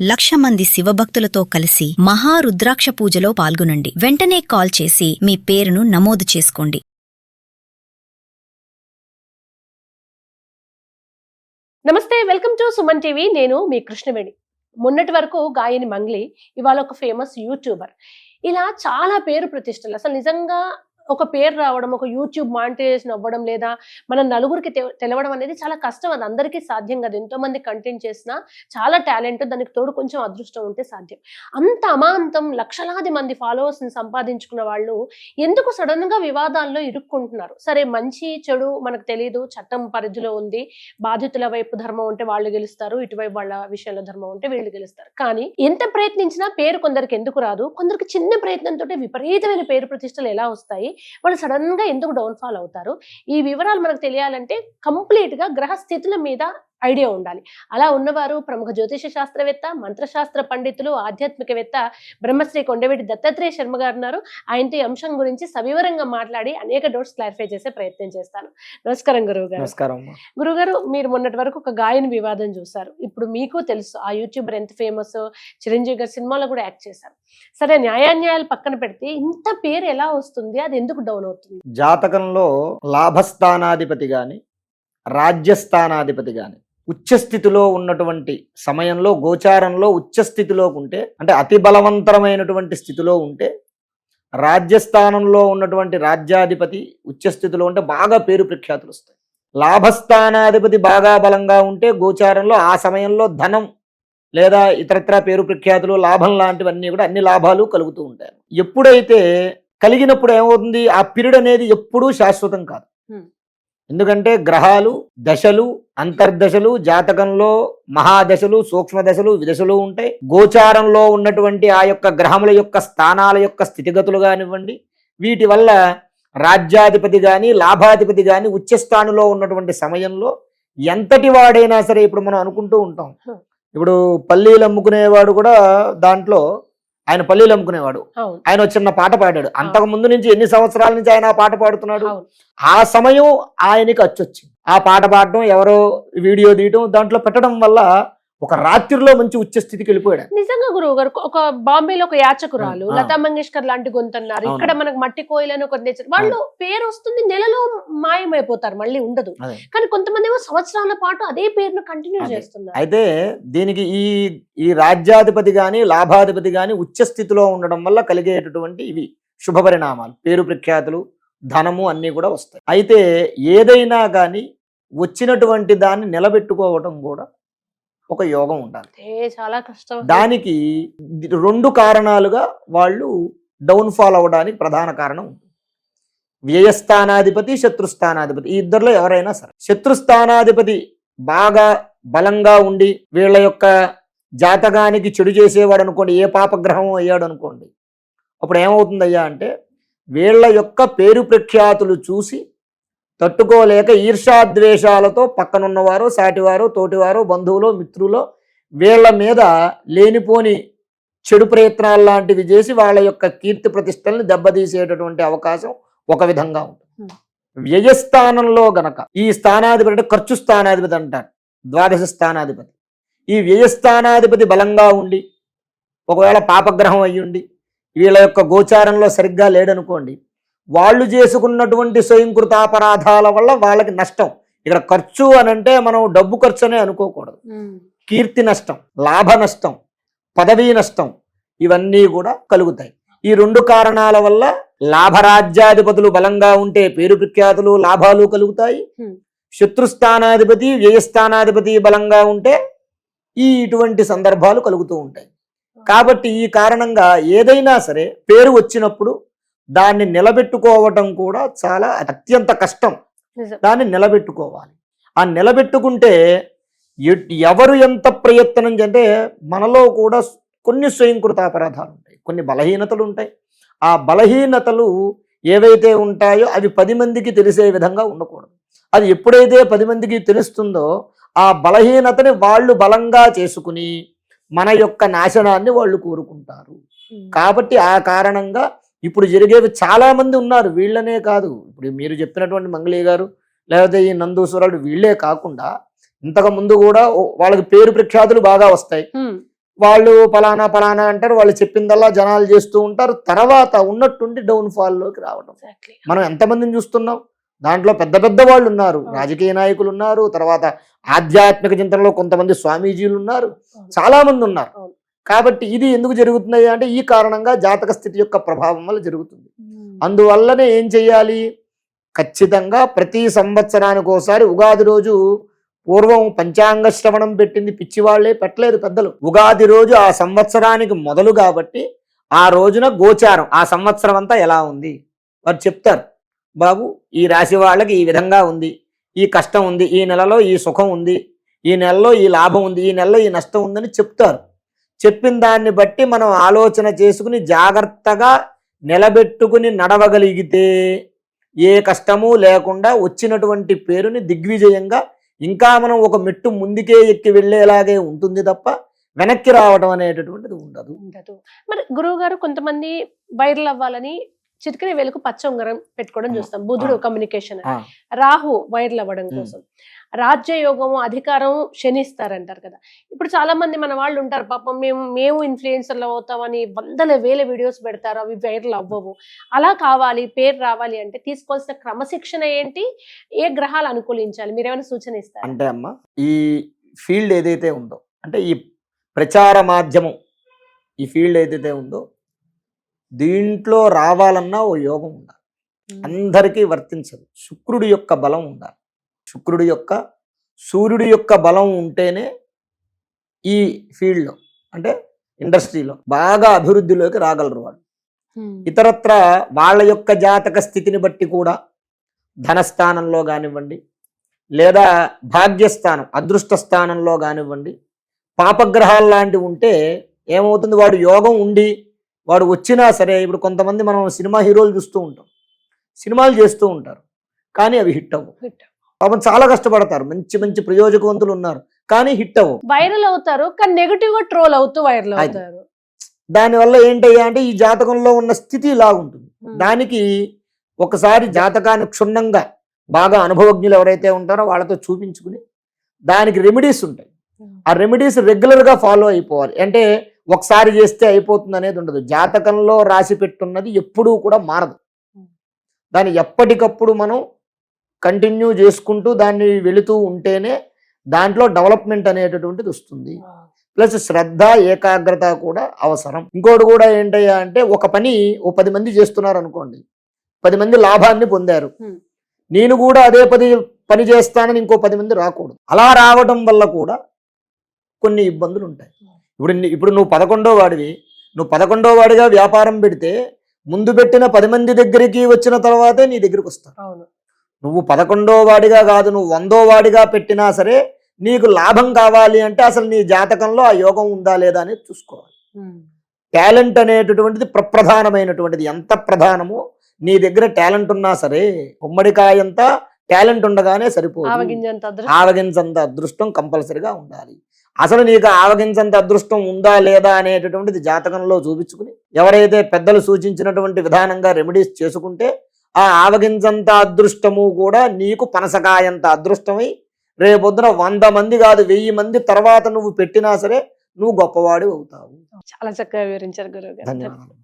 1,00,000 మంది శివభక్తులతో కలిసి మహారుద్రాక్ష పూజలో పాల్గొనండి. వెంటనే కాల్ చేసి మీ పేరును నమోదు చేసుకోండి. నమస్తే, వెల్కమ్ టు సుమన్ టీవీ. నేను మీ కృష్ణవేణి. మొన్నటి వరకు గాయని మంగ్లీ, ఇవాళ ఒక ఫేమస్ యూట్యూబర్. ఇలా చాలా పేరు ప్రతిష్టలు. అసలు నిజంగా ఒక పేరు రావడం, ఒక యూట్యూబ్ మానిటైజేషన్ అవ్వడం, లేదా మన నలుగురికి తెలవడం అనేది చాలా కష్టం. అది అందరికీ సాధ్యం కాదు. ఎంతో మంది కంటెంట్ చేసినా చాలా టాలెంట్, దానికి తోడు కొంచెం అదృష్టం ఉంటే సాధ్యం. అంత అమాంతం లక్షలాది మంది ఫాలోవర్స్ ని సంపాదించుకున్న వాళ్ళు ఎందుకు సడన్ గా వివాదాల్లో ఇరుక్కుంటున్నారు? సరే, మంచి చెడు మనకు తెలియదు, చట్టం పరిధిలో ఉంది. బాధితుల వైపు ధర్మం ఉంటే వాళ్ళు గెలుస్తారు, ఇటువైపు వాళ్ళ విషయంలో ధర్మం ఉంటే వీళ్ళు గెలుస్తారు. కానీ ఎంత ప్రయత్నించినా పేరు కొందరికి ఎందుకు రాదు? కొందరికి చిన్న ప్రయత్నంతో విపరీతమైన పేరు ప్రతిష్టలు ఎలా వస్తాయి? వాళ్ళు సడన్ గా ఎందుకు డౌన్ ఫాల్ అవుతారు? ఈ వివరాలు మనకు తెలియాలంటే కంప్లీట్ గా గ్రహ స్థితుల మీద ఐడియా ఉండాలి. అలా ఉన్నవారు ప్రముఖ జ్యోతిష శాస్త్రవేత్త, మంత్రశాస్త్ర పండితులు, ఆధ్యాత్మికవేత్త బ్రహ్మశ్రీ కొండవీటి దత్తాత్రేయ శర్మ గారు ఉన్నారు. ఆయనతో ఈ అంశం గురించి సవివరంగా మాట్లాడి అనేక డౌట్స్ క్లారిఫై చేసే ప్రయత్నం చేస్తాను. నమస్కారం గురువు గారు. నమస్కారం. గురుగారు, మీరు మొన్నటి వరకు ఒక గాయని వివాదం చూసారు. ఇప్పుడు మీకు తెలుసు ఆ యూట్యూబర్ ఎంత ఫేమస్. చిరంజీవి గారి సినిమాలో కూడా యాక్ట్ చేశారు. సరే, న్యాయాన్యాయాలు పక్కన పెడితే ఇంత పేరు ఎలా వస్తుంది? అది ఎందుకు డౌన్ అవుతుంది? జాతకంలో లాభస్థానాధిపతి గాని, రాజ్యస్థానాధిపతి గాని ఉచ్చస్థితిలో ఉన్నటువంటి సమయంలో, గోచారంలో ఉచ్చస్థితిలో ఉంటే, అంటే అతి బలవంతరమైనటువంటి స్థితిలో ఉంటే, రాజ్యస్థానంలో ఉన్నటువంటి రాజ్యాధిపతి ఉచ్చస్థితిలో ఉంటే బాగా పేరు ప్రఖ్యాతులు వస్తాయి. లాభస్థానాధిపతి బాగా బలంగా ఉంటే గోచారంలో ఆ సమయంలో ధనం లేదా ఇతరత్రా పేరు ప్రఖ్యాతులు, లాభం లాంటివన్నీ కూడా, అన్ని లాభాలు కలుగుతూ ఉంటాయి. ఎప్పుడైతే కలిగినప్పుడు ఏమవుతుంది? ఆ పీరియడ్ అనేది ఎప్పుడూ శాశ్వతం కాదు. ఎందుకంటే గ్రహాలు, దశలు, అంతర్దశలు, జాతకంలో మహాదశలు, సూక్ష్మ దశలు, విదశలు ఉంటాయి. గోచారంలో ఉన్నటువంటి ఆ యొక్క గ్రహముల యొక్క స్థానాల యొక్క స్థితిగతులు కానివ్వండి, వీటి వల్ల రాజ్యాధిపతి కానీ, లాభాధిపతి కానీ ఉచ్చస్థానంలో ఉన్నటువంటి సమయంలో ఎంతటి వాడైనా సరే, ఇప్పుడు మనం అనుకుంటూ ఉంటాం, ఇప్పుడు పల్లీలు అమ్ముకునేవాడు కూడా దాంట్లో, ఆయన పల్లీలు అమ్ముకునేవాడు, ఆయన చిన్న పాట పాడాడు. అంతకు ముందు నుంచి ఎన్ని సంవత్సరాల నుంచి ఆయన ఆ పాట పాడుతున్నాడు. ఆ సమయం ఆయనకి అచ్చొచ్చింది. ఆ పాట పాడటం, ఎవరో వీడియో తీయటం, దాంట్లో పెట్టడం వల్ల ఒక రాత్రిలో మంచి ఉచ్చ స్థితికి వెళ్ళిపోయాడు. నిజంగా గురువు గారు, ఒక బాంబేలో ఒక యాచకురాలు లతా మంగేష్కర్ లాంటి గొంతున్నారు. ఇక్కడ మనకు మట్టి కోయిలని ఒక నేచర్, వాళ్ళు పేరు వస్తుంది, నెలలో మాయమైపోతారు, మళ్ళీ ఉండదు. కానీ కొంతమంది ఏమో సంవత్సరాల పాటు అదే పేరును కంటిన్యూ చేస్తున్నారు. అయితే దీనికి ఈ రాజ్యాధిపతి గాని, లాభాధిపతి గాని ఉచ్చ స్థితిలో ఉండడం వల్ల కలిగేటటువంటి ఇవి శుభ పరిణామాలు, పేరు ప్రఖ్యాతులు, ధనము అన్నీ కూడా వస్తాయి. అయితే ఏదైనా కానీ వచ్చినటువంటి దాన్ని నిలబెట్టుకోవటం కూడా ఒక యోగం ఉండాలి. చాలా కష్టం. దానికి 2 కారణాలుగా వాళ్ళు డౌన్ ఫాల్ అవడానికి ప్రధాన కారణం ఉంటుంది. వ్యయస్థానాధిపతి, శత్రుస్థానాధిపతి, ఈ ఇద్దరిలో ఎవరైనా సరే, శత్రుస్థానాధిపతి బాగా బలంగా ఉండి వీళ్ళ యొక్క జాతకానికి చెడు చేసేవాడు అనుకోండి, ఏ పాపగ్రహం అయ్యాడు అనుకోండి, అప్పుడు ఏమవుతుందయ్యా అంటే, వీళ్ళ యొక్క పేరు ప్రఖ్యాతులు చూసి తట్టుకోలేక ఈర్ష్యాద్వేషాలతో పక్కనున్నవారు, సాటివారు, తోటివారు, బంధువులు, మిత్రులు వీళ్ళ మీద లేనిపోని చెడు ప్రయత్నాలు లాంటివి చేసి వాళ్ళ యొక్క కీర్తి ప్రతిష్టల్ని దెబ్బతీసేటటువంటి అవకాశం ఒక విధంగా ఉంటుంది. వ్యయస్థానంలో గనక ఈ స్థానాధిపతి అంటే ఖర్చు స్థానాధిపతి అంటారు, ద్వాదశ స్థానాధిపతి. ఈ వ్యయస్థానాధిపతి బలంగా ఉండి ఒకవేళ పాపగ్రహం అయ్యుండి వీళ్ళ యొక్క గోచారంలో సరిగ్గా లేడనుకోండి, వాళ్ళు చేసుకున్నటువంటి స్వయంకృతాపరాధాల వల్ల వాళ్ళకి నష్టం. ఇక్కడ ఖర్చు అనంటే మనం డబ్బు ఖర్చు అనే అనుకోకూడదు. కీర్తి నష్టం, లాభ నష్టం, పదవీ నష్టం, ఇవన్నీ కూడా కలుగుతాయి. ఈ 2 కారణాల వల్ల లాభరాజ్యాధిపతులు బలంగా ఉంటే పేరు ప్రఖ్యాతులు, లాభాలు కలుగుతాయి. శత్రుస్థానాధిపతి, వ్యయస్థానాధిపతి బలంగా ఉంటే ఇటువంటి సందర్భాలు కలుగుతూ ఉంటాయి. కాబట్టి ఈ కారణంగా ఏదైనా సరే పేరు వచ్చినప్పుడు దాన్ని నిలబెట్టుకోవటం కూడా చాలా అత్యంత కష్టం. దాన్ని నిలబెట్టుకోవాలి. ఆ నిలబెట్టుకుంటే ఎవరు ఎంత ప్రయత్నం అంటే, మనలో కూడా కొన్ని స్వయంకృత అపరాధాలు ఉంటాయి, కొన్ని బలహీనతలు ఉంటాయి. ఆ బలహీనతలు ఏవైతే ఉంటాయో అవి 10 మందికి తెలిసే విధంగా ఉండకూడదు. అది ఎప్పుడైతే 10 మందికి తెలుస్తుందో ఆ బలహీనతని వాళ్ళు బలంగా చేసుకుని మన యొక్క నాశనాన్ని వాళ్ళు కోరుకుంటారు. కాబట్టి ఆ కారణంగా ఇప్పుడు జరిగేవి చాలా మంది ఉన్నారు. వీళ్ళనే కాదు, ఇప్పుడు మీరు చెప్పినటువంటి మంగళీ గారు, లేకపోతే ఈ నందూశ్వరుడు, వీళ్ళే కాకుండా ఇంతకు ముందు కూడా వాళ్ళకి పేరు ప్రఖ్యాతులు బాగా వస్తాయి. వాళ్ళు ఫలానా ఫలానా అంటారు, వాళ్ళు చెప్పిందల్లా జనాలు చేస్తూ ఉంటారు, తర్వాత ఉన్నట్టుండి డౌన్ఫాల్లోకి రావడం. మనం ఎంతమందిని చూస్తున్నాం, దాంట్లో పెద్ద పెద్ద వాళ్ళు ఉన్నారు, రాజకీయ నాయకులు ఉన్నారు, తర్వాత ఆధ్యాత్మిక చింతనలో కొంతమంది స్వామీజీలు ఉన్నారు, చాలా మంది ఉన్నారు. కాబట్టి ఇది ఎందుకు జరుగుతున్నాయి అంటే ఈ కారణంగా జాతక స్థితి యొక్క ప్రభావం వల్ల జరుగుతుంది. అందువల్లనే ఏం చెయ్యాలి, ఖచ్చితంగా ప్రతి సంవత్సరానికి ఒకసారి ఉగాది రోజు, పూర్వం పంచాంగ శ్రవణం పెట్టింది పిచ్చివాళ్లే, పెట్టలేదు పెద్దలు. ఉగాది రోజు ఆ సంవత్సరానికి మొదలు కాబట్టి ఆ రోజున గోచారం ఆ సంవత్సరం అంతా ఎలా ఉంది వారు చెప్తారు. బాబు ఈ రాశి వాళ్ళకి ఈ విధంగా ఉంది, ఈ కష్టం ఉంది, ఈ నెలలో ఈ సుఖం ఉంది, ఈ నెలలో ఈ లాభం ఉంది, ఈ నెలలో ఈ నష్టం ఉందని చెప్తారు. చెప్పిన దాన్ని బట్టి మనం ఆలోచన చేసుకుని జాగ్రత్తగా నిలబెట్టుకుని నడవగలిగితే ఏ కష్టము లేకుండా వచ్చినటువంటి పేరుని దిగ్విజయంగా ఇంకా మనం ఒక మెట్టు ముందుకే ఎక్కి వెళ్ళేలాగే ఉంటుంది తప్ప వెనక్కి రావడం అనేటటువంటిది ఉండదు. మరి గురువు గారు, కొంతమంది వైరల్ అవ్వాలని చిటికని వేలుకు పచ్చ ఉంగరం పెట్టుకోవడం చూస్తాం. బుధుడు కమ్యూనికేషన్, రాహు వైరల్ అవ్వడం కోసం, రాజ్యయోగము అధికారం శనిస్తారంటారు కదా. ఇప్పుడు చాలా మంది మన వాళ్ళు ఉంటారు, పాపం మేము ఇన్ఫ్లుయెన్సర్లు అవుతామని వందల వేల వీడియోస్ పెడతారు, అవి వైరల్ అవ్వవు. అలా కావాలి, పేరు రావాలి అంటే తీసుకోవాల్సిన క్రమశిక్షణ ఏంటి, ఏ గ్రహాలు అనుకూలించాలి, మీరేమైనా సూచన ఇస్తారు? అంటే అమ్మ, ఈ ఫీల్డ్ ఏదైతే ఉందో, అంటే ఈ ప్రచార మాధ్యమం ఈ ఫీల్డ్ ఏదైతే ఉందో దీంట్లో రావాలన్నా ఓ యోగం ఉండాలి, అందరికీ వర్తించదు. శుక్రుడి యొక్క బలం ఉండాలి, సూర్యుడి యొక్క బలం ఉంటేనే ఈ ఫీల్డ్లో అంటే ఇండస్ట్రీలో బాగా అభివృద్ధిలోకి రాగలరు వాళ్ళు. ఇతరత్ర వాళ్ళ యొక్క జాతక స్థితిని బట్టి కూడా ధనస్థానంలో కానివ్వండి, లేదా భాగ్యస్థానం అదృష్ట స్థానంలో కానివ్వండి, పాపగ్రహాలు లాంటివి ఉంటే ఏమవుతుంది, వాడు యోగం ఉండి వాడు వచ్చినా సరే, ఇప్పుడు కొంతమంది మనం సినిమా హీరోలు చూస్తూ ఉంటాం, సినిమాలు చేస్తూ ఉంటారు కానీ అవి హిట్ అవ్వవు. పాపం చాలా కష్టపడతారు, మంచి మంచి ప్రయోజకవంతులు ఉన్నారు కానీ హిట్ అవ్వవు, వైరల్ అవుతారు కానీ నెగటివ్ గా ట్రోల్ అవుతూ వైరల్ అవుతారు. దానివల్ల ఏంటయ్యా అంటే ఈ జాతకంలో ఉన్న స్థితి ఇలా ఉంటుంది. దానికి ఒకసారి జాతకాన్ని క్షుణ్ణంగా బాగా అనుభవజ్ఞులు ఎవరైతే ఉంటారో వాళ్ళతో చూపించుకుని దానికి రెమెడీస్ ఉంటాయి. ఆ రెమెడీస్ రెగ్యులర్గా ఫాలో అయిపోవాలి. అంటే ఒకసారి చేస్తే అయిపోతుంది అనేది ఉండదు. జాతకంలో రాసి పెట్టున్నది ఎప్పుడూ కూడా మారదు. దాన్ని ఎప్పటికప్పుడు మనం కంటిన్యూ చేసుకుంటూ దాన్ని వెళుతూ ఉంటేనే దాంట్లో డెవలప్మెంట్ అనేటటువంటిది వస్తుంది. ప్లస్ శ్రద్ధ, ఏకాగ్రత కూడా అవసరం. ఇంకోటి కూడా ఏంటయ్యా అంటే, ఒక పని ఓ 10 మంది చేస్తున్నారు అనుకోండి, 10 మంది లాభాన్ని పొందారు, నేను కూడా అదే పని చేస్తానని ఇంకో 10 మంది రాకూడదు. అలా రావడం వల్ల కూడా కొన్ని ఇబ్బందులు ఉంటాయి. ఇప్పుడు నువ్వు 11వ వాడివి, నువ్వు 11వ వాడిగా వ్యాపారం పెడితే ముందు పెట్టిన 10 మంది దగ్గరికి వచ్చిన తర్వాతే నీ దగ్గరికి వస్తారు. నువ్వు 11వ వాడిగా కాదు, నువ్వు 100వ వాడిగా పెట్టినా సరే నీకు లాభం కావాలి అంటే అసలు నీ జాతకంలో ఆ యోగం ఉందా లేదా అనేది చూసుకోవాలి. టాలెంట్ అనేటటువంటిది ప్రధానమైనటువంటిది. ఎంత ప్రధానమో నీ దగ్గర టాలెంట్ ఉన్నా సరే, గుమ్మడికాయంత టాలెంట్ ఉండగానే సరిపోదు, ఆవగించంత అదృష్టం కంపల్సరిగా ఉండాలి. అసలు నీకు ఆవగించంత అదృష్టం ఉందా లేదా అనేటటువంటిది జాతకంలో చూపించుకుని ఎవరైతే పెద్దలు సూచించినటువంటి విధానంగా రెమెడీస్ చేసుకుంటే ఆ ఆవగించంత అదృష్టము కూడా నీకు పనసకాయంత అదృష్టమై రేపొద్దున 100 మంది కాదు 1000 మంది తర్వాత నువ్వు పెట్టినా సరే నువ్వు గొప్పవాడి అవుతావు. చాలా చక్కగా వివరించారు గురువు గారు. ధన్యవాదాలు.